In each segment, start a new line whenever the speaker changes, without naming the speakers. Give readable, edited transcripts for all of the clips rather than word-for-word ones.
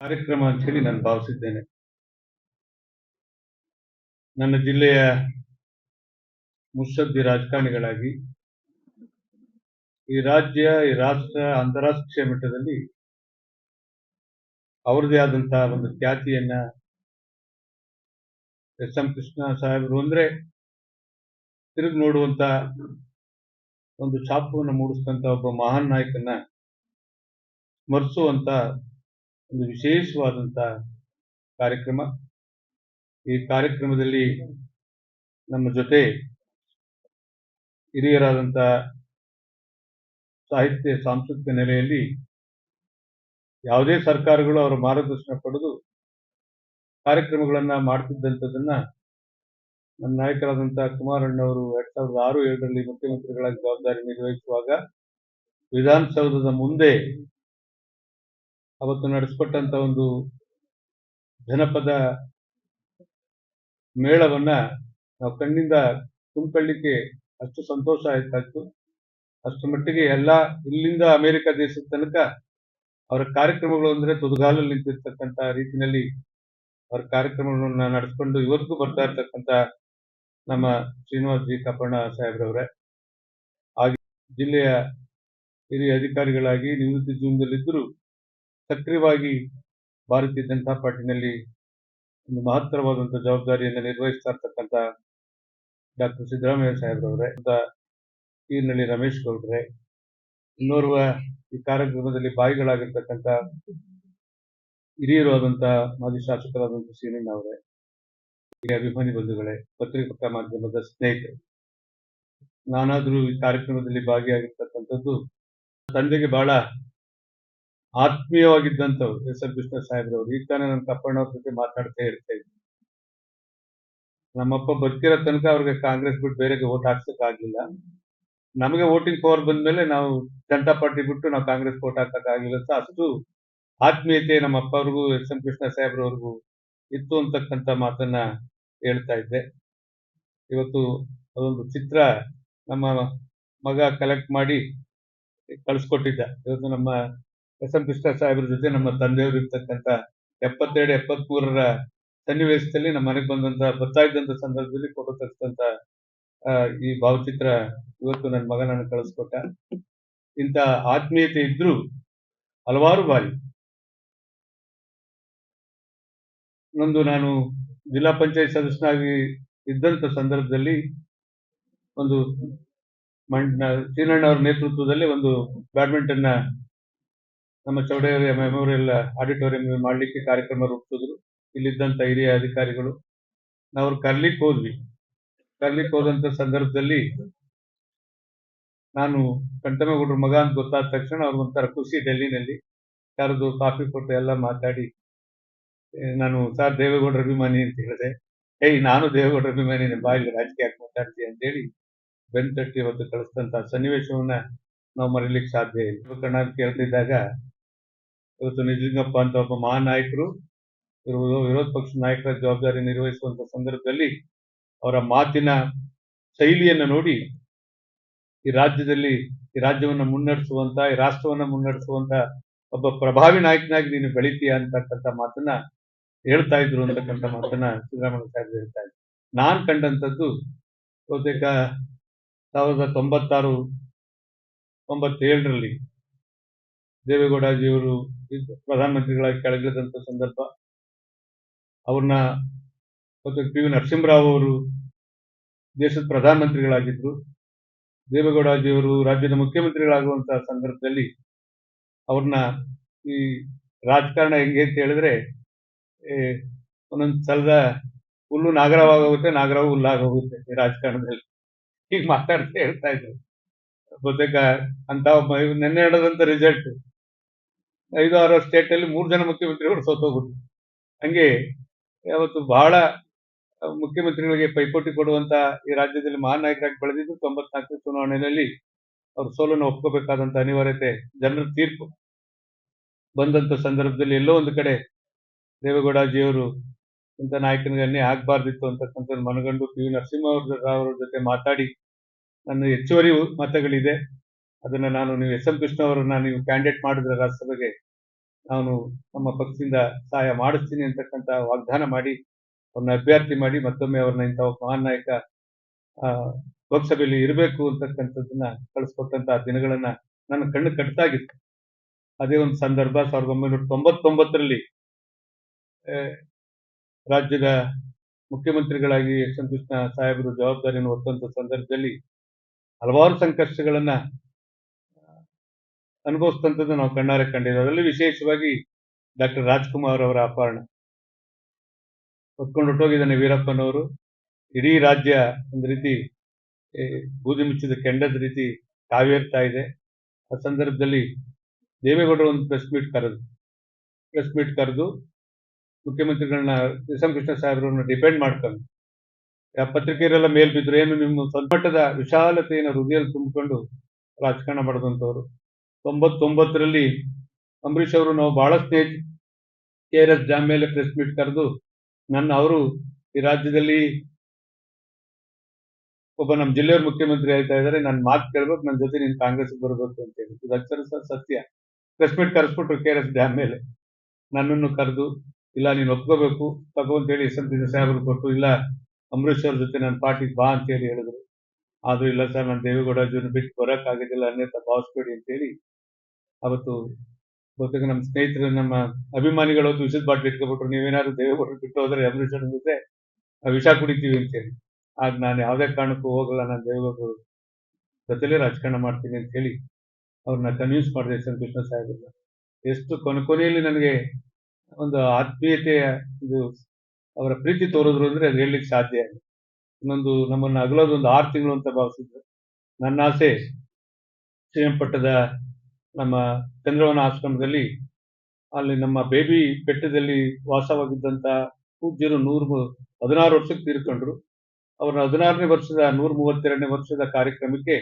ಕಾರ್ಯಕ್ರಮ ಅಂತ ಹೇಳಿ ನಾನು ಭಾವಿಸಿದ್ದೇನೆ. ನನ್ನ ಜಿಲ್ಲೆಯ ಮುತ್ಸದ್ದಿ ರಾಜಕಾರಣಿಗಳಾಗಿ ಈ ರಾಜ್ಯ, ಈ ರಾಷ್ಟ್ರ, ಅಂತಾರಾಷ್ಟ್ರೀಯ ಮಟ್ಟದಲ್ಲಿ ಅವರದೇ ಆದಂತಹ ಒಂದು ಖ್ಯಾತಿಯನ್ನ ಎಸ್ ಎಂ ಕೃಷ್ಣ ಸಾಹೇಬರು ಅಂದ್ರೆ ತಿರುಗಿ ನೋಡುವಂತ ಒಂದು ಛಾಪವನ್ನು ಮೂಡಿಸಿದಂತ ಒಬ್ಬ ಮಹಾನ್ ನಾಯಕನ ಸ್ಮರಿಸುವಂತ ಒಂದು ವಿಶೇಷವಾದಂತ ಕಾರ್ಯಕ್ರಮ. ಈ ಕಾರ್ಯಕ್ರಮದಲ್ಲಿ ನಮ್ಮ ಜೊತೆ ಹಿರಿಯರಾದಂತ ಸಾಹಿತ್ಯ ಸಾಂಸ್ಕೃತಿಕ ನೆಲೆಯಲ್ಲಿ ಯಾವುದೇ ಸರ್ಕಾರಗಳು ಅವರ ಮಾರ್ಗದರ್ಶನ ಪಡೆದು ಕಾರ್ಯಕ್ರಮಗಳನ್ನ ಮಾಡ್ತಿದ್ದಂಥದ್ದನ್ನ ನಮ್ಮ ನಾಯಕರಾದಂತಹ ಕುಮಾರಣ್ಣವರು 2006-7ರಲ್ಲಿ ಮುಖ್ಯಮಂತ್ರಿಗಳಾಗಿ ಜವಾಬ್ದಾರಿ ನಿರ್ವಹಿಸುವಾಗ ವಿಧಾನಸೌಧದ ಮುಂದೆ ಅವತ್ತು ನಡೆಸಿಕೊಟ್ಟಂತ ಒಂದು ಜನಪದ ಮೇಳವನ್ನ ನಾವು ಕಣ್ಣಿಂದ ತುಂಬಿಕೊಳ್ಳಿಕ್ಕೆ ಅಷ್ಟು ಸಂತೋಷ ಆಯ್ತಾಯ್ತು. ಅಷ್ಟು ಮಟ್ಟಿಗೆ ಎಲ್ಲ ಇಲ್ಲಿಂದ ಅಮೆರಿಕ ದೇಶದ ತನಕ ಅವರ ಕಾರ್ಯಕ್ರಮಗಳು ಅಂದ್ರೆ ತುದಿಗಾಲಲ್ಲಿ ನಿಂತಿರ್ತಕ್ಕಂಥ ರೀತಿಯಲ್ಲಿ ಅವರ ಕಾರ್ಯಕ್ರಮಗಳನ್ನ ನಡೆಸ್ಕೊಂಡು ಇವತ್ತಿಗೂ ಬರ್ತಾ ಇರ್ತಕ್ಕಂಥ ನಮ್ಮ ಶ್ರೀನಿವಾಸ್ ಜಿ ಕಪ್ಪಣ್ಣ ಸಾಹೇಬ್ರವರೇ, ಹಾಗೆ ಜಿಲ್ಲೆಯ ಹಿರಿಯ ಅಧಿಕಾರಿಗಳಾಗಿ ನಿವೃತ್ತಿ ಜೀವನದಲ್ಲಿದ್ದರೂ ಸಕ್ರಿಯವಾಗಿ ಭಾರತೀಯ ಜನತಾ ಪಾರ್ಟಿನಲ್ಲಿ ಒಂದು ಮಹತ್ತರವಾದಂತಹ ಜವಾಬ್ದಾರಿಯನ್ನು ನಿರ್ವಹಿಸ್ತಾ ಇರ್ತಕ್ಕಂಥ ಡಾಕ್ಟರ್ ಸಿದ್ದರಾಮಯ್ಯ ಸಾಹೇಬ್ರವರೇ, ಈರ್ನಳ್ಳಿ ರಮೇಶ್ ಗೌಡ್ರೆ, ಇನ್ನೋರ್ವ ಈ ಕಾರ್ಯಕ್ರಮದಲ್ಲಿ ಭಾಗಿಗಳಾಗಿರ್ತಕ್ಕಂಥ ಹಿರಿಯರು ಆದಂತಹ ಮಾಜಿ ಶಾಸಕರಾದಂಥ ಸೀನಣ್ಣ ಅವರೇ, ಹಿರಿಯ ಅಭಿಮಾನಿ ಬಂಧುಗಳೇ, ಪತ್ರಿಕಾ ಮಾಧ್ಯಮದ ಸ್ನೇಹಿತರು, ನಾನಾದ್ರೂ ಈ ಕಾರ್ಯಕ್ರಮದಲ್ಲಿ ಭಾಗಿಯಾಗಿರ್ತಕ್ಕಂಥದ್ದು ತಂದೆಗೆ ಬಹಳ ಆತ್ಮೀಯವಾಗಿದ್ದಂಥವ್ರು ಎಸ್ ಎಂ ಕೃಷ್ಣ ಸಾಹೇಬ್ರವರು. ಈಗ ತಾನೇ ನನ್ನ ಕಪ್ಪಣ್ಣವ್ರ ಜೊತೆ ಮಾತಾಡ್ತಾ ಇರ್ತಾ ಇದ್ದೆ. ನಮ್ಮಪ್ಪ ಬದುಕಿರೋ ತನಕ ಅವ್ರಿಗೆ ಕಾಂಗ್ರೆಸ್ ಬಿಟ್ಟು ಬೇರೆಗೆ ಓಟ್ ಹಾಕ್ಸಕ್ ಆಗ್ಲಿಲ್ಲ. ನಮಗೆ ವೋಟಿಂಗ್ ಪವರ್ ಬಂದ್ಮೇಲೆ ನಾವು ಜನತಾ ಪಾರ್ಟಿ ಬಿಟ್ಟು ನಾವು ಕಾಂಗ್ರೆಸ್ ಓಟ್ ಹಾಕಕ್ ಆಗಿಲ್ಲ ಅಂತ ಅಷ್ಟು ಆತ್ಮೀಯತೆ ನಮ್ಮ ಅಪ್ಪ ಅವ್ರಿಗೂ ಎಸ್ ಎಂ ಕೃಷ್ಣ ಸಾಹೇಬ್ರವ್ರಿಗೂ ಇತ್ತು ಅಂತಕ್ಕಂಥ ಮಾತನ್ನ ಹೇಳ್ತಾ ಇದ್ದೆ. ಇವತ್ತು ಅದೊಂದು ಚಿತ್ರ ನಮ್ಮ ಮಗ ಕಲೆಕ್ಟ್ ಮಾಡಿ ಕಳಿಸ್ಕೊಟ್ಟಿದ್ದ. ಇವತ್ತು ನಮ್ಮ ಎಸ್ ಎಂ ಕೃಷ್ಣ ಸಾಹೇಬ್ರ ಜೊತೆ ನಮ್ಮ ತಂದೆಯವರು ಇರ್ತಕ್ಕಂಥ 72-73ರ ಸನ್ನಿವೇಶದಲ್ಲಿ ನಮ್ಮ ಮನೆಗೆ ಬರ್ತಾ ಇದ್ದಂತ ಸಂದರ್ಭದಲ್ಲಿ ಫೋಟೋ ತೆಗೆಸ್ತಂತ ಈ ಭಾವಚಿತ್ರ ಇವತ್ತು ನನ್ನ ಮಗ ನಾನು ಕಳಿಸ್ಕೊಟ್ಟ. ಇಂಥ ಆತ್ಮೀಯತೆ ಇದ್ರೂ ಹಲವಾರು ಬಾರಿ ನಾನು ಜಿಲ್ಲಾ ಪಂಚಾಯತ್ ಸದಸ್ಯನಾಗಿ ಇದ್ದಂತ ಸಂದರ್ಭದಲ್ಲಿ ಒಂದು ಸೀನಣ್ಣ ಅವರ ನೇತೃತ್ವದಲ್ಲಿ ಒಂದು ಬ್ಯಾಡ್ಮಿಂಟನ್ ನಮ್ಮ ಚೌಡೇರಿ ಮೆಮೋರಿಯಲ್ ಆಡಿಟೋರಿಯಂ ಮಾಡ್ಲಿಕ್ಕೆ ಕಾರ್ಯಕ್ರಮ ರೂಪಿಸಿದ್ರು. ಇಲ್ಲಿದ್ದಂತ ಹಿರಿಯ ಅಧಿಕಾರಿಗಳು ನಾವು ಕರ್ಲಿಕ್ಕೆ ಹೋದ್ವಿ. ಕರ್ಲಿಕ್ಕೆ ಹೋದಂತ ಸಂದರ್ಭದಲ್ಲಿ ನಾನು ಕಂಠಮೇಗೌಡರ ಮಗ ಅಂತ ಗೊತ್ತಾದ ತಕ್ಷಣ ಅವ್ರಿಗೊಂಥರ ಖುಷಿ. ಡೆಲ್ಲಿನಲ್ಲಿ ಕರೆದು ಕಾಫಿ ಕೊಟ್ಟು ಎಲ್ಲ ಮಾತಾಡಿ ನಾನು ಸರ್ ದೇವೇಗೌಡರ ಅಭಿಮಾನಿ ಅಂತ ಹೇಳಿದೆ. ನಾನು ದೇವೇಗೌಡರ ಅಭಿಮಾನಿನೇ, ಬಾಯಿಗೆ ರಾಜಕೀಯ ಮಾತಾಡ್ತೀವಿ ಅಂತೇಳಿ ಬೆನ್ತಟ್ಟಿ ಹೊತ್ತು ಕಳಿಸ್ತಂತ ಸನ್ನಿವೇಶವನ್ನ ನಾವು ಮರೀಲಿಕ್ಕೆ ಸಾಧ್ಯ ಇಲ್ಲ. ಕಣ್ಣ ಕೇಳ್ತಿದ್ದಾಗ ಇವತ್ತು ನಿಜಲಿಂಗಪ್ಪ ಅಂತ ಒಬ್ಬ ಮಹಾನ್ ನಾಯಕರು ವಿರೋಧ ಪಕ್ಷದ ನಾಯಕರ ಜವಾಬ್ದಾರಿ ನಿರ್ವಹಿಸುವಂತ ಸಂದರ್ಭದಲ್ಲಿ ಅವರ ಮಾತಿನ ಶೈಲಿಯನ್ನು ನೋಡಿ ಈ ರಾಜ್ಯವನ್ನ ಮುನ್ನಡೆಸುವಂತ, ಈ ರಾಷ್ಟ್ರವನ್ನ ಮುನ್ನಡೆಸುವಂತ ಒಬ್ಬ ಪ್ರಭಾವಿ ನಾಯಕನಾಗಿ ನೀನು ಬೆಳಿತೀಯ ಅಂತಕ್ಕಂಥ ಮಾತನ್ನ ಹೇಳ್ತಾ ಇದ್ರು ಅಂತಕ್ಕಂಥ ಮಾತನ್ನ ಸಿದ್ದರಾಮಯ್ಯ ಸಾಹೇಬ್ ಹೇಳ್ತಾ ಇದ್ರು. ನಾನ್ ಕಂಡಂತದ್ದು ಬಹುತೇಕ 1996-97ರಲ್ಲಿ ದೇವೇಗೌಡಜಿಯವರು ಪ್ರಧಾನಮಂತ್ರಿಗಳಾಗಿ ಕೆಳಗಿಳಿದಂತ ಸಂದರ್ಭ. ಅವ್ರನ್ನ ಪಿ ವಿ ನರಸಿಂಹರಾವ್ ಅವರು ದೇಶದ ಪ್ರಧಾನಮಂತ್ರಿಗಳಾಗಿದ್ರು. ದೇವೇಗೌಡಜಿಯವರು ರಾಜ್ಯದ ಮುಖ್ಯಮಂತ್ರಿಗಳಾಗುವಂತಹ ಸಂದರ್ಭದಲ್ಲಿ ಅವ್ರನ್ನ ಈ ರಾಜಕಾರಣ ಹೆಂಗೆ ಅಂತ ಹೇಳಿದ್ರೆ ಒಂದೊಂದ್ ಸಲದ ಹುಲ್ಲು ನಾಗರವಾಗೋಗುತ್ತೆ, ನಾಗರವು ಹುಲ್ಲಾಗೋಗುತ್ತೆ ಈ ರಾಜಕಾರಣದಲ್ಲಿ. ಈಗ ಮಾತಾಡ್ತಾ ಹೇಳ್ತಾ ಇದ್ರು. ಬಹುತೇಕ ಅಂತ ನೆನ್ನೆ ನಡೆದಂತ ರಿಸಲ್ಟ್ 5-6 ಸ್ಟೇಟ್ ಅಲ್ಲಿ 3 ಜನ ಮುಖ್ಯಮಂತ್ರಿಗಳು ಸೋತೋಗ್ಬಿಟ್ರು. ಹಂಗೆ ಅವತ್ತು ಬಹಳ ಮುಖ್ಯಮಂತ್ರಿಗಳಿಗೆ ಪೈಪೋಟಿ ಕೊಡುವಂತ ಈ ರಾಜ್ಯದಲ್ಲಿ ಮಹಾನ್ ನಾಯಕರಾಗಿ ಬೆಳೆದಿದ್ದು 94 ಚುನಾವಣೆಯಲ್ಲಿ ಅವ್ರ ಸೋಲನ್ನು ಒಪ್ಕೋಬೇಕಾದಂತ ಅನಿವಾರ್ಯತೆ, ಜನರ ತೀರ್ಪು ಬಂದಂತ ಸಂದರ್ಭದಲ್ಲಿ ಎಲ್ಲೋ ಒಂದು ಕಡೆ ದೇವೇಗೌಡಜಿಯವರು ಇಂಥ ನಾಯಕನಿಗೆ ಅನ್ಯಾಯ ಆಗ್ಬಾರ್ದಿತ್ತು ಅಂತಕ್ಕಂಥ ಮನಗಂಡು ಪಿ ವಿ ನರಸಿಂಹರಾವ್ ಅವರ ಜೊತೆ ಮಾತಾಡಿ ನನ್ನ ಹೆಚ್ಚುವರಿ ಮತಗಳಿದೆ, ಅದನ್ನ ನೀವು ಎಸ್ ಎಂ ಕೃಷ್ಣ ಅವರನ್ನ ನೀವು ಕ್ಯಾಂಡಿಡೇಟ್ ಮಾಡಿದ್ರೆ ರಾಜ್ಯಸಭೆಗೆ ನಾನು ನಮ್ಮ ಪಕ್ಷದಿಂದ ಸಹಾಯ ಮಾಡಿಸ್ತೀನಿ ಅಂತಕ್ಕಂಥ ವಾಗ್ದಾನ ಮಾಡಿ ಅವ್ರನ್ನ ಅಭ್ಯರ್ಥಿ ಮಾಡಿ ಮತ್ತೊಮ್ಮೆ ಅವ್ರನ್ನ ಇಂಥ ಮಹಾನ್ ನಾಯಕ ಲೋಕಸಭೆಯಲ್ಲಿ ಇರಬೇಕು ಅಂತಕ್ಕಂಥದ್ದನ್ನ ಕಳಿಸ್ಕೊಟ್ಟಂತಹ ದಿನಗಳನ್ನ ನನ್ನ ಕಣ್ಣು ಕಟ್ಟಾಗಿತ್ತು. ಅದೇ ಒಂದು ಸಂದರ್ಭ 1999ರಲ್ಲಿ ರಾಜ್ಯದ ಮುಖ್ಯಮಂತ್ರಿಗಳಾಗಿ ಎಸ್ ಎಂ ಕೃಷ್ಣ ಸಾಹೇಬರು ಜವಾಬ್ದಾರಿಯನ್ನು ಹೊತ್ತಂತ ಸಂದರ್ಭದಲ್ಲಿ ಹಲವಾರು ಸಂಕಷ್ಟಗಳನ್ನ ಅನುಭವಿಸ್ತಂಥದ್ದು ನಾವು ಕಣ್ಣಾರೆ ಕಂಡಿದ್ದೇವೆ. ಅದರಲ್ಲಿ ವಿಶೇಷವಾಗಿ ಡಾಕ್ಟರ್ ರಾಜ್ಕುಮಾರ್ ಅವರ ಅಪಹರಣ ಹೊತ್ಕೊಂಡು ಹೊಟ್ಟೋಗಿದ್ದಾನೆ ವೀರಪ್ಪನವರು. ಇಡೀ ರಾಜ್ಯ ಒಂದು ರೀತಿ ಬೂದಿ ಮುಚ್ಚಿದ ಕೆಂಡದ ರೀತಿ ಕಾವೇರ್ತಾ ಇದೆ. ಆ ಸಂದರ್ಭದಲ್ಲಿ ದೇವೇಗೌಡರು ಒಂದು ಪ್ರೆಸ್ ಮೀಟ್ ಕರೆದು ಮುಖ್ಯಮಂತ್ರಿಗಳನ್ನ ಎಸ್ ಎಂ ಕೃಷ್ಣ ಸಾಹೇಬ್ರನ್ನ ಡಿಪೆಂಡ್ ಮಾಡ್ಕೊಂಡು ಪತ್ರಿಕೆಯರೆಲ್ಲ ಮೇಲ್ ಬಿದ್ರು, ಏನು ನಿಮ್ಮ ಸ್ವಂತ ಮಟ್ಟದ ವಿಶಾಲತೆಯನ್ನು ಹೃದಯದಲ್ಲಿ ತುಂಬಿಕೊಂಡು ರಾಜಕಾರಣ ಮಾಡಿದಂಥವ್ರು. 99ರಲ್ಲಿ ಅಂಬರೀಷ್ ಅವರು ನಾವು ಬಹಳ ಸ್ನೇಹಿತರು. KRS ಡ್ಯಾಮ್ ಮೇಲೆ ಪ್ರೆಸ್ ಮೀಟ್ ಕರೆದು ಅವರು ಈ ರಾಜ್ಯದಲ್ಲಿ ಒಬ್ಬ ನಮ್ಮ ಜಿಲ್ಲೆಯವ್ರ ಮುಖ್ಯಮಂತ್ರಿ ಆಯ್ತಾ ಇದ್ದಾರೆ, ನನ್ನ ಮಾತು ಕೇಳ್ಬೇಕು, ನನ್ನ ಜೊತೆ ನೀನು ಕಾಂಗ್ರೆಸ್ ಬರಬೇಕು ಅಂತ ಹೇಳಿ. ಇದು ಅಕ್ಷರ ಸತ್ಯ. ಪ್ರೆಸ್ ಮೀಟ್ ಕರೆಸ್ಬಿಟ್ರು KRS ಡ್ಯಾಮ್ ಮೇಲೆ. ನನ್ನನ್ನು ಕರೆದು ಇಲ್ಲ ನೀನು ಒಪ್ಕೋಬೇಕು ತಗೋ ಅಂತೇಳಿ ಎಸ್ ಎಂ ಕೃಷ್ಣ ಸಾಹೇಬರು ಕೊಟ್ಟು, ಇಲ್ಲ ಅಂಬರೀಷ್ ಅವ್ರ ಜೊತೆ ನನ್ನ ಪಾರ್ಟಿಗೆ ಬಾ ಅಂತೇಳಿ ಹೇಳಿದ್ರು. ಆದ್ರೂ ಇಲ್ಲ ಸರ್, ನಾನು ದೇವೇಗೌಡರನ್ನು ಬಿಟ್ಟು ಬರೋಕ್ಕಾಗೋದಿಲ್ಲ, ಅನ್ಯಥ ಭಾವಿಸ್ಬೇಡಿ ಅಂತೇಳಿ ಅವತ್ತು ಬಹುತೇಕ ನಮ್ಮ ಸ್ನೇಹಿತರು, ನಮ್ಮ ಅಭಿಮಾನಿಗಳು ಹೊತ್ತು ವಿಷದ ಬಾಟ್ಲಿ ಇಟ್ಕೊಬಿಟ್ರು, ನೀವೇನಾದ್ರು ದೇವೇಗೌಡರು ಬಿಟ್ಟು ಹೋದ್ರೆ ಅಂಬರೀಷ್ ಅವ್ರ ಜೊತೆ ವಿಷ ಕುಡಿತೀವಿ ಅಂತೇಳಿ. ಆಗ ನಾನು ಯಾವುದೇ ಕಾರಣಕ್ಕೂ ಹೋಗಲ್ಲ, ನಾನು ದೇವೇಗೌಡರು ಜೊತೆಲೇ ರಾಜಕಾರಣ ಮಾಡ್ತೀನಿ ಅಂತ ಹೇಳಿ ಅವ್ರನ್ನ ಕನ್ವಿನ್ಸ್ ಮಾಡಿದೆ ಎಸ್ ಎಂ ಕೃಷ್ಣ ಸಾಹೇಬ್ರನ್ನ. ಎಷ್ಟು ಕೊನೆಯಲ್ಲಿ ನನಗೆ ಒಂದು ಆತ್ಮೀಯತೆಯ ಇದು ಅವರ ಪ್ರೀತಿ ತೋರಿದ್ರು ಅಂದ್ರೆ ಅದು ಹೇಳಲಿಕ್ಕೆ ಸಾಧ್ಯ ಇಲ್ಲ. ಇನ್ನೊಂದು ನಮ್ಮನ್ನು ಅಗಲೋದು ಒಂದು 6 ತಿಂಗಳು ಅಂತ ಭಾವಿಸಿದ್ರು. ನನ್ನ ಆಸೆ ಶ್ರೀರಂಗಪಟ್ಟಣದ ನಮ್ಮ ಚಂದ್ರವನ ಆಶ್ರಮದಲ್ಲಿ, ಅಲ್ಲಿ ನಮ್ಮ ಬೇಬಿ ಬೆಟ್ಟದಲ್ಲಿ ವಾಸವಾಗಿದ್ದಂತ ಪೂಜ್ಯರು 116 ವರ್ಷಕ್ಕೆ ತೀರ್ಕೊಂಡ್ರು. ಅವರ 16ನೇ ವರ್ಷದ 132ನೇ ವರ್ಷದ ಕಾರ್ಯಕ್ರಮಕ್ಕೆ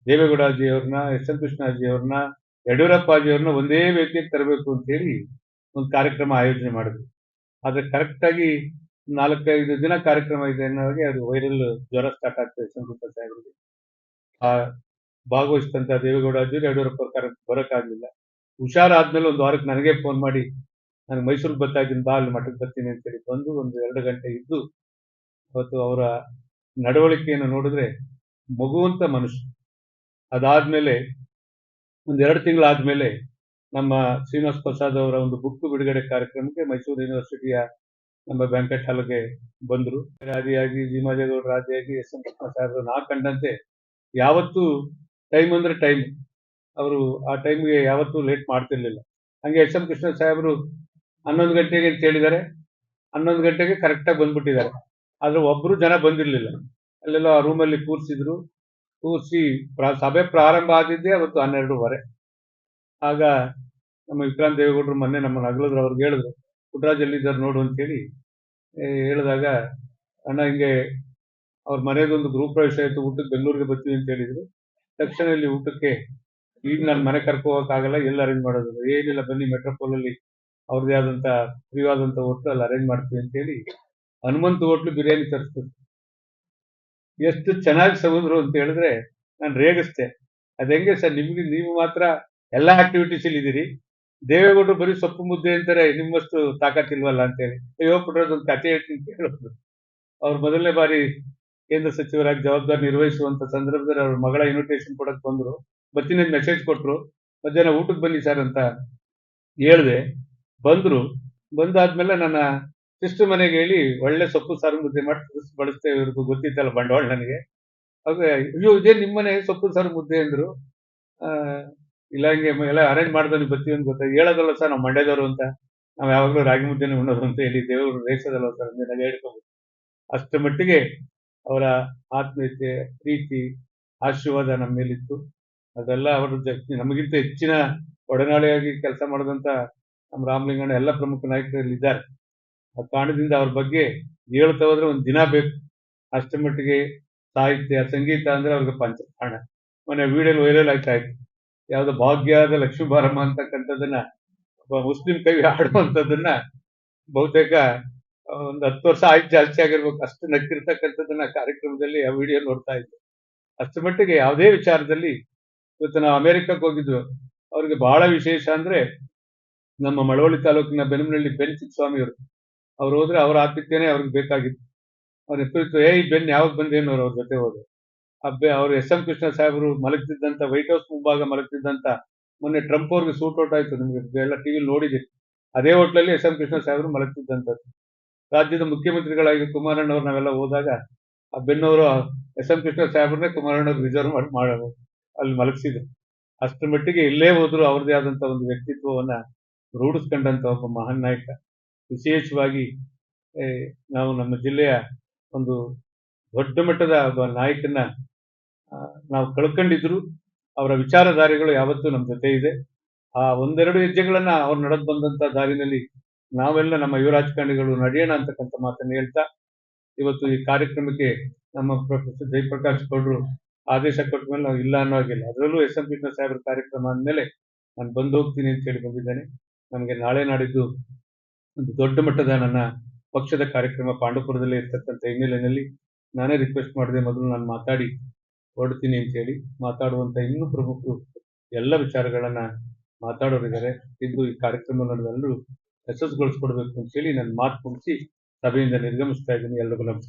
ದೇವೇಗೌಡಜಿಯವ್ರನ್ನ, ಎಸ್ ಎಂ ಕೃಷ್ಣಾಜಿಯವ್ರನ್ನ, ಯಡಿಯೂರಪ್ಪಾಜಿಯವ್ರನ್ನ ಒಂದೇ ವೇದಿಕೆಗೆ ತರಬೇಕು ಅಂತ ಹೇಳಿ ಒಂದು ಕಾರ್ಯಕ್ರಮ ಆಯೋಜನೆ ಮಾಡಿದ್ರು. ಆದ್ರೆ ಕರೆಕ್ಟ್ ಆಗಿ 4-5 ದಿನ ಕಾರ್ಯಕ್ರಮ ಇದೆ ಅನ್ನೋರಿಗೆ ಅದು ವೈರಲ್ ಜ್ವರ ಸ್ಟಾರ್ಟ್ ಆಗ್ತದೆ ಎಸ್ ಎಂ ಕೃಷ್ಣ ಸಾಹೇಬರಿಗೆ. ಆ ಭಾಗವಹಿಸಿದಂತ ದೇವೇಗೌಡಜಿಯವರು ಯಡಿಯೂರಪ್ಪ ಬರೋಕ್ಕಾಗ್ಲಿಲ್ಲ. ಹುಷಾರಾದ್ಮೇಲೆ ಒಂದು ವಾರಕ್ಕೆ ನನಗೆ ಫೋನ್ ಮಾಡಿ, ನಾನು ಮೈಸೂರಿಗೆ ಬರ್ತಾ ಇದ್ದೀನಿ, ಬಾ ಅಲ್ಲಿ ಮಠಕ್ಕೆ ಬರ್ತೀನಿ ಅಂತೇಳಿ ಬಂದು ಒಂದು 2 ಗಂಟೆ ಇದ್ದು, ಅವತ್ತು ಅವರ ನಡವಳಿಕೆಯನ್ನು ನೋಡಿದ್ರೆ ಮಗುವಂತ ಮನುಷ್ಯ. ಅದಾದ್ಮೇಲೆ ಒಂದು 2 ತಿಂಗಳಾದ್ಮೇಲೆ ನಮ್ಮ ಶ್ರೀನಿವಾಸ್ ಪ್ರಸಾದ್ ಅವರ ಒಂದು ಬುಕ್ ಬಿಡುಗಡೆ ಕಾರ್ಯಕ್ರಮಕ್ಕೆ ಮೈಸೂರು ಯೂನಿವರ್ಸಿಟಿಯ ನಮ್ಮ ಬ್ಯಾಂಕೆಟ್ ಹಾಲ್ಗೆ ಬಂದ್ರು. ಆದಿಯಾಗಿ ಜೀಮಾದೇಗೌಡರ ಆದಿಯಾಗಿ ಎಸ್ ಎಂ ಕೃಷ್ಣ ಸಾಹೇಬರು ನಾ ಕಂಡಂತೆ ಯಾವತ್ತೂ ಟೈಮ್ ಅಂದ್ರೆ ಟೈಮ್, ಅವರು ಆ ಟೈಮ್ಗೆ ಯಾವತ್ತೂ ಲೇಟ್ ಮಾಡ್ತಿರ್ಲಿಲ್ಲ. ಹಂಗೆ ಎಸ್ ಎಂ ಕೃಷ್ಣ ಸಾಹೇಬರು 11 ಗಂಟೆಗೆ ಅಂತ ಹೇಳಿದ್ದಾರೆ, 11 ಗಂಟೆಗೆ ಕರೆಕ್ಟಾಗಿ ಬಂದ್ಬಿಟ್ಟಿದ್ದಾರೆ. ಆದ್ರೆ ಒಬ್ರು ಜನ ಬಂದಿರ್ಲಿಲ್ಲ. ಅಲ್ಲೆಲ್ಲ ಆ ರೂಮಲ್ಲಿ ಕೂರಿಸಿ ಸಭೆ ಪ್ರಾರಂಭ ಆದಿದ್ದೇ ಅವತ್ತು 12:15. ಆಗ ನಮ್ಮ ವಿಕ್ರಾಂತ್ ದೇವೇಗೌಡರು ಮೊನ್ನೆ ನಮ್ಮನ್ನು ಅಗಲದ್ರು, ಅವ್ರಿಗೆ ಹೇಳಿದ್ರು, ಪುಟ್ಟರಾಜ್ ಎಲ್ಲಿದ್ದಾರೆ ನೋಡು ಅಂತ ಹೇಳಿ ಹೇಳಿದಾಗ, ಅಣ್ಣ ಹಿಂಗೆ ಅವ್ರ ಮನೆಯದೊಂದು ಗೃಹ ಪ್ರವೇಶ ಆಯ್ತು, ಊಟಕ್ಕೆ ಬೆಂಗಳೂರಿಗೆ ಬರ್ತೀವಿ ಅಂತ ಹೇಳಿದ್ರು. ತಕ್ಷಣ ಇಲ್ಲಿ ಊಟಕ್ಕೆ ಈಗ ನನ್ನ ಮನೆ ಕರ್ಕೊ ಹೋಗಕ್ಕಾಗಲ್ಲ, ಎಲ್ಲಿ ಅರೇಂಜ್ ಮಾಡೋದು, ಏನಿಲ್ಲ ಬನ್ನಿ ಮೆಟ್ರೋಪೋಲ್ ಅಲ್ಲಿ ಅವ್ರದ್ದೇ ಆದಂತ ಪ್ರಿಯವಾದಂತ ಹೋಟ್ಲು ಅಲ್ಲಿ ಅರೇಂಜ್ ಮಾಡ್ತೀವಿ ಅಂತ ಹೇಳಿ ಹನುಮಂತ ಹೋಟ್ಲು ಬಿರಿಯಾನಿ ತರಿಸ್ತು. ಎಷ್ಟು ಚೆನ್ನಾಗಿ ಸವಿದ್ರು ಅಂತ ಹೇಳಿದ್ರೆ ನಾನು ರೇಗಿಸ್ತೆ. ಅದ್ ಹೆಂಗೆ ಸರ್, ನೀವು ಮಾತ್ರ ಎಲ್ಲಾ ಆಕ್ಟಿವಿಟೀಸ್ ಅಲ್ಲಿ ಇದೀರಿ, ದೇವೇಗೌಡರು ಬರೀ ಸೊಪ್ಪು ಮುದ್ದೆ ಅಂತಾರೆ, ನಿಮ್ಮಷ್ಟು ತಾಕತ್ತಿಲ್ವಲ್ಲ ಅಂತ ಹೇಳಿ. ಅಯ್ಯೋ ಪುಟ್ಟರಾಜ್ ಒಂದು ಕಥೆ ಹೇಳ್ತೀನಿ ಅಂತ ಹೇಳೋದು. ಅವ್ರು ಮೊದಲನೇ ಬಾರಿ ಕೇಂದ್ರ ಸಚಿವರಾಗಿ ಜವಾಬ್ದಾರಿ ನಿರ್ವಹಿಸುವಂತ ಸಂದರ್ಭದಲ್ಲಿ ಅವ್ರ ಮಗಳ ಇನ್ವಿಟೇಷನ್ ಕೊಡಕ್ ಬಂದ್ರು. ಬರ್ತೀನಿ ಮೆಸೇಜ್ ಕೊಟ್ರು, ಮಧ್ಯಾಹ್ನ ಊಟಕ್ಕೆ ಬನ್ನಿ ಸರ್ ಅಂತ ಹೇಳ್ದೆ. ಬಂದಾದ್ಮೇಲೆ ನನ್ನ ಸಿಸ್ಟರ್ ಮನೆಗೆ ಹೇಳಿ ಒಳ್ಳೆ ಸೊಪ್ಪು ಸಾರು ಮುದ್ದೆ ಮಾಡಿ ಬಳಸ್ತೇವೆ, ಇವ್ರಿಗೂ ಗೊತ್ತಿತ್ತಲ್ಲ ಬಂಡವಾಳ ನನಗೆ. ಅಯ್ಯೋ ಇದೇ ನಿಮ್ಮನೆ ಸೊಪ್ಪು ಸಾರು ಮುದ್ದೆ ಅಂದ್ರು. ಇಲ್ಲ ಹಿಂಗೆ ಎಲ್ಲ ಅರೇಂಜ್ ಮಾಡ್ದೆ ನೀವು ಬರ್ತೀವಿ ಅಂತ ಗೊತ್ತಾಗ ಹೇಳೋದಲ್ಲ ಸರ್, ನಾವು ಮಂಡ್ಯದವರು ಅಂತ, ನಾವು ಯಾವಾಗಲೂ ರಾಗಿ ಮುದ್ದೆನೆ ಉಣ್ಣೋದು ಅಂತ ಹೇಳಿ ದೇವರು ರೇಸೋದಲ್ಲ ಸರ್ ನನಗೆ ಹೇಳ್ಕೊಂಡು. ಅಷ್ಟರ ಮಟ್ಟಿಗೆ ಅವರ ಆತ್ಮೀಯತೆ, ಪ್ರೀತಿ, ಆಶೀರ್ವಾದ ನಮ್ಮ ಮೇಲಿತ್ತು. ಅದೆಲ್ಲ ಅವರು ನಮಗಿಂತ ಹೆಚ್ಚಿನ ಒಡನಾಳಿಯಾಗಿ ಕೆಲಸ ಮಾಡಿದಂತ ನಮ್ಮ ರಾಮಲಿಂಗಣ್ಣ ಎಲ್ಲ ಪ್ರಮುಖ ನಾಯಕರಲ್ಲಿ ಇದ್ದಾರೆ. ಆ ಕಾರಣದಿಂದ ಅವ್ರ ಬಗ್ಗೆ ಹೇಳ್ತಾ ಹೋದ್ರೆ ಒಂದು ದಿನ ಬೇಕು. ಅಷ್ಟರ ಮಟ್ಟಿಗೆ ಸಾಹಿತ್ಯ, ಸಂಗೀತ ಅಂದ್ರೆ ಅವ್ರಿಗೆ ಪಂಚಪ್ರಾಣ. ಮೊನ್ನೆ ವಿಡಿಯೋ ವೈರಲ್ ಆಗ್ತಾ ಇತ್ತು, ಯಾವ್ದೋ ಭಾಗ್ಯದ ಲಕ್ಷ್ಮೀ ಬಾರಮ್ಮ ಅಂತಕ್ಕಂಥದ್ದನ್ನ ಒಬ್ಬ ಮುಸ್ಲಿಂ ಕವಿ ಹಾಡುವಂಥದ್ದನ್ನ ಬಹುತೇಕ ಒಂದು 10 ವರ್ಷ ಆಯ್ತು, ಜಾಸ್ತಿ ಆಗಿರ್ಬೇಕು, ಅಷ್ಟು ನಕ್ಕಿರ್ತಕ್ಕಂಥದ್ದನ್ನ ಕಾರ್ಯಕ್ರಮದಲ್ಲಿ ಆ ವಿಡಿಯೋ ನೋಡ್ತಾ ಇದ್ದೆ. ಅಷ್ಟರ ಮಟ್ಟಿಗೆ ಯಾವುದೇ ವಿಚಾರದಲ್ಲಿ, ಇವತ್ತು ನಾವು ಅಮೆರಿಕಕ್ಕೆ ಹೋಗಿದ್ವು, ಅವ್ರಿಗೆ ಬಹಳ ವಿಶೇಷ ಅಂದ್ರೆ ನಮ್ಮ ಮಳವಳ್ಳಿ ತಾಲೂಕಿನ ಬೆನಮನಹಳ್ಳಿ ಬೆನ್ ಚಿಕ್ಕಸ್ವಾಮಿ ಅವ್ರು ಹೋದ್ರೆ ಅವರ ಆತಿಥ್ಯನೇ ಅವ್ರಿಗೆ ಬೇಕಾಗಿತ್ತು. ಅವ್ರ ಎತ್ತು ಬೆನ್ ಯಾವಾಗ ಬಂದೇನು ಅವ್ರ ಜೊತೆ ಹೋದ್ರು. ಅವರು ಎಸ್ ಎಂ ಕೃಷ್ಣ ಸಾಹೇಬರು ಮಲಗ್ತಿದ್ದಂತ ವೈಟ್ ಹೌಸ್ ಮುಂಭಾಗ ಮಲಗ್ತಿದ್ದಂತ ಮೊನ್ನೆ ಟ್ರಂಪ್ ಅವ್ರಿಗೆ ಸೂಟ್ ಔಟ್ ಆಯ್ತು, ನಿಮ್ಗೆ ಎಲ್ಲ ಟಿವಿ ನೋಡಿದೆ. ಅದೇ ಹೋಟ್ಲಲ್ಲಿ ಎಸ್ ಎಂ ಕೃಷ್ಣ ಸಾಹೇಬರು ಮಲಗ್ತಿದ್ದಂಥದ್ದು. ರಾಜ್ಯದ ಮುಖ್ಯಮಂತ್ರಿಗಳಾಗಿ ಕುಮಾರಣ್ಣವ್ರು ನಾವೆಲ್ಲ ಹೋದಾಗ ಆ ಬೆನ್ನವರು ಎಸ್ ಎಂ ಕೃಷ್ಣ ಸಾಹೇಬ್ರನ್ನೇ ಕುಮಾರಣ್ಣವ್ರು ರಿಸರ್ವ್ ಮಾಡಿ ಅಲ್ಲಿ ಮಲಗಿಸಿದ್ರು. ಅಷ್ಟರ ಮಟ್ಟಿಗೆ ಎಲ್ಲೇ ಹೋದ್ರು ಅವ್ರದೇ ಆದಂತ ಒಂದು ವ್ಯಕ್ತಿತ್ವವನ್ನ ರೂಢಿಸ್ಕೊಂಡಂತ ಒಬ್ಬ ಮಹಾನ್ ನಾಯಕ. ವಿಶೇಷವಾಗಿ ನಾವು ನಮ್ಮ ಜಿಲ್ಲೆಯ ಒಂದು ದೊಡ್ಡ ಮಟ್ಟದ ಒಬ್ಬ ನಾಯಕನ ನಾವು ಕಳ್ಕೊಂಡಿದ್ರು. ಅವರ ವಿಚಾರಧಾರೆಗಳು ಯಾವತ್ತೂ ನಮ್ಮ ಜೊತೆ ಇದೆ. ಆ ಒಂದೆರಡು ಹೆಜ್ಜೆಗಳನ್ನ ಅವ್ರು ನಡೆದು ಬಂದಂತ ದಾರಿನಲ್ಲಿ ನಾವೆಲ್ಲ ನಮ್ಮ ಯುವ ರಾಜಕಾರಣಿಗಳು ನಡೆಯೋಣ ಅಂತಕ್ಕಂಥ ಮಾತನ್ನು ಹೇಳ್ತಾ, ಇವತ್ತು ಈ ಕಾರ್ಯಕ್ರಮಕ್ಕೆ ನಮ್ಮ ಪ್ರೊಫೆಸರ್ ಜಯಪ್ರಕಾಶ್ ಗೌಡ್ರು ಆದೇಶ ಕೊಟ್ಟ ಮೇಲೆ ನಾವು ಇಲ್ಲ ಅನ್ನೋ ಹಾಗಿಲ್ಲ. ಅದರಲ್ಲೂ ಎಸ್ ಎಂ ಕೃಷ್ಣ ಸಾಹೇಬ್ರ ಕಾರ್ಯಕ್ರಮ ಅಂದಮೇಲೆ ನಾನು ಬಂದು ಹೋಗ್ತೀನಿ ಅಂತ ಹೇಳಿ ಬಂದಿದ್ದೇನೆ. ನಮಗೆ ನಾಳೆ ನಾಡಿದ್ದು ಒಂದು ದೊಡ್ಡ ಮಟ್ಟದ ನನ್ನ ಪಕ್ಷದ ಕಾರ್ಯಕ್ರಮ ಪಾಂಡವಪುರದಲ್ಲಿ ಇರ್ತಕ್ಕಂಥ ಹಿನ್ನೆಲೆಯಲ್ಲಿ ನಾನೇ ರಿಕ್ವೆಸ್ಟ್ ಮಾಡಿದೆ, ಮೊದಲು ನಾನು ಮಾತಾಡಿ ಹೊರಡ್ತೀನಿ ಅಂತ ಹೇಳಿ. ಮಾತಾಡುವಂತ ಇನ್ನೂ ಪ್ರಮುಖರು ಎಲ್ಲ ವಿಚಾರಗಳನ್ನ ಮಾತಾಡೋರಿದ್ದಾರೆ. ಇದು ಈ ಕಾರ್ಯಕ್ರಮ ನಡೆದೆಲ್ಲರೂ ಯಶಸ್ಸುಗೊಳಿಸ್ಕೊಡ್ಬೇಕು ಅಂತ ಹೇಳಿ ನನ್ನ ಮಾತು ಮುಗಿಸಿ ಸಭೆಯಿಂದ ನಿರ್ಗಮಿಸ್ತಾ ಇದ್ದೀನಿ. ಎಲ್ಲರಿಗೂ ನಮಸ್ಕಾರ.